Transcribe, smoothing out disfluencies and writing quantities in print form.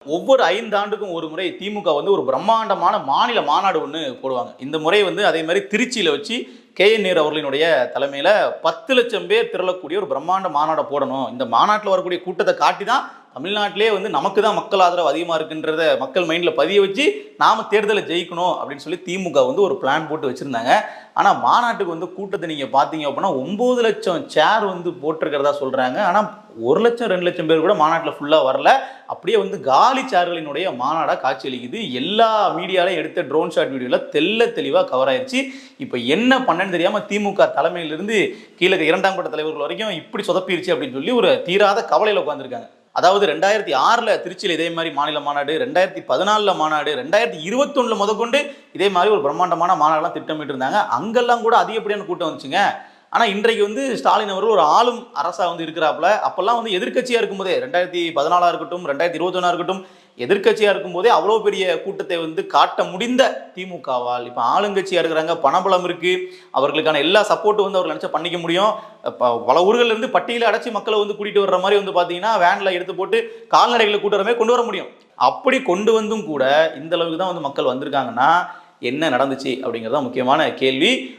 ஒவ்வொரு 5 ஆண்டுக்கும் ஒரு முறை திமுக வந்து ஒரு பிரம்மாண்டமான மாநில மாநாடு ஒன்று போடுவாங்க. இந்த முறை வந்து அதே மாதிரி திருச்சியில வச்சு கே.என். நேரு அவர்களினுடைய தலைமையில 10 லட்சம் பேர் திரளக்கூடிய ஒரு பிரம்மாண்ட மாநாட போடணும். இந்த மாநாட்டில் வரக்கூடிய கூட்டத்தை காட்டி தான் தமிழ்நாட்டிலே வந்து நமக்கு தான் மக்கள் ஆதரவு அதிகமாக இருக்குன்றத மக்கள் மைண்டில் பதிய வச்சு நாம தேர்தலை ஜெயிக்கணும் அப்படின்னு சொல்லி திமுக வந்து ஒரு பிளான் போட்டு வச்சிருந்தாங்க. ஆனால் மாநாட்டுக்கு வந்து கூட்டத்தை நீங்கள் பார்த்தீங்க அப்படின்னா 9 லட்சம் சேர் வந்து போட்டிருக்கிறதா சொல்கிறாங்க. ஆனால் 1 லட்சம் 2 லட்சம் பேர் கூட மாநாட்டில் ஃபுல்லாக வரல. அப்படியே வந்து காலி சேர்களினுடைய மாநாடாக காட்சியளிக்குது. எல்லா மீடியாலையும் எடுத்த ட்ரோன் ஷாட் வீடியோவில் தெளிவாக கவர் ஆயிடுச்சு. இப்போ என்ன பண்ணன்னு தெரியாமல் திமுக தலைமையிலிருந்து கீழே 2ஆம் கட்ட தலைவர்கள் வரைக்கும் இப்படி சொதப்பிருச்சு அப்படின்னு சொல்லி ஒரு தீராத கவலையில் உட்காந்துருக்காங்க. அதாவது 2006 திருச்சியில் இதே மாதிரி மாநில மாநாடு, 2014 மாநாடு, 2021 முதற்கொண்டு இதே மாதிரி ஒரு பிரம்மாண்டமான மாநாடுலாம் திட்டமிட்டு இருந்தாங்க. அங்கெல்லாம் கூட அதிகப்படியான கூட்டம் வந்துச்சுங்க. ஆனால் இன்றைக்கு வந்து ஸ்டாலின் அவர்கள் ஒரு ஆளும் அரசா வந்து இருக்கிறாப்புல. அப்பெல்லாம் வந்து எதிர்கட்சியா இருக்கும்போதே 2014 இருக்கட்டும் 2021 இருக்கட்டும் எதிர்கட்சியா இருக்கும்போதே அவ்வளோ பெரிய கூட்டத்தை வந்து காட்ட முடிந்த திமுகவால் இப்போ ஆளுங்கட்சியா இருக்கிறாங்க, பணபலம் இருக்கு, அவர்களுக்கான எல்லா சப்போர்ட்டும் வந்து அவர் நினைச்சா பண்ணிக்க முடியும். பல ஊர்கள் இருந்து பட்டியல அடைச்சி மக்களை வந்து கூட்டிட்டு வர்ற மாதிரி வந்து பாத்தீங்கன்னா வேன்ல எடுத்து போட்டு கால்நடைகளை கூட்டுற மாதிரி கொண்டு வர முடியும். அப்படி கொண்டு வந்தும் கூட இந்த அளவுக்கு தான் வந்து மக்கள் வந்திருக்காங்கன்னா என்ன நடந்துச்சு அப்படிங்கிறதா முக்கியமான கேள்வி.